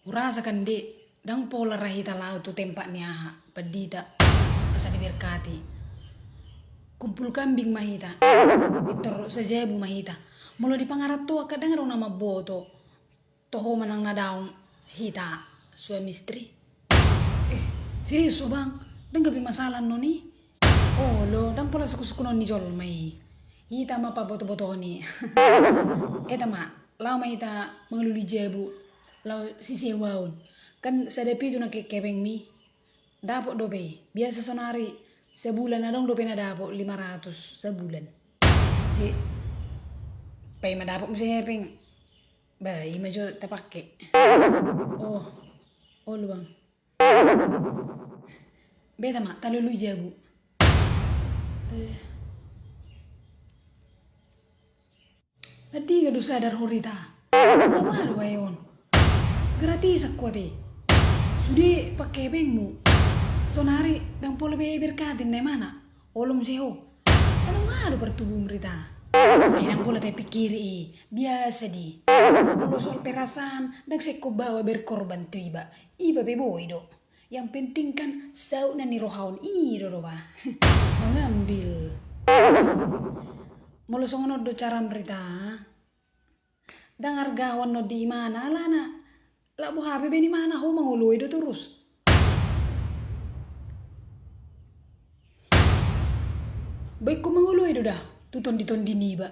Urasakan di dang pola rahita lau tu tempatnya pedita asa diberkati. Kumpul kambing mahita. Itor sajebu mahita. Mula di pangarat tua kadang ada nama boto. Toho manang nadaun hita suami istri. Serius so bang, dang gabi masalah noni. Oh lo, dang pola suku-suku noni jol mai. Hita ma pa boto-boto ni. Eta ma, lau mahita mengeluli jebu. Lau sisi waun. Kan sadepi tu nak kepeng mi. Dapok dope. Biasa sonari sebulan adong dope na dapok 500 sebulan. Si pay madapok mo si hepeng. Bayi majo tapake. Oh. Oh luang. Beta mak talulu jabu. Adi gadu sadar horita. Apa lu ayon? Gratis aku deh. Sudah pakai bengmu. Sonari dan pola be berkatin di mana? Olom seho. Ano nga ada bertubuh merita? Yang pola te pikiri biasa di. Kalau soal perasaan dan seko bawa berkorban tu iba. Iba beboy do. Yang penting kan sau nani rohaun do ba. Mengambil. Mulu songono do cara merita. Dan hargawan no di mana lana. Lah bu HP di mana ho mangului do terus. Baik ko mangului do dah. Tuton dini ba.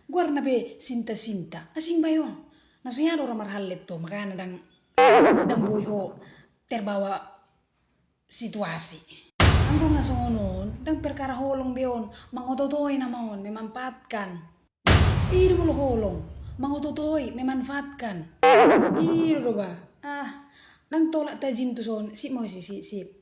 Guarna be sinta-sinta. Asing bayon. Nasunya orang marhalet to makana dang boy ho terbawa situasi. Angko nga songonon, dang perkara holong beon, mangototoy namon, memanfaatkan. Iro lo holong, mangototoy, memanfaatkan. Iro ba? Dang tolak tajin tu son, sip mo sip.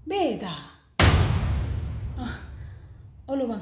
Beta. Oh lo bang.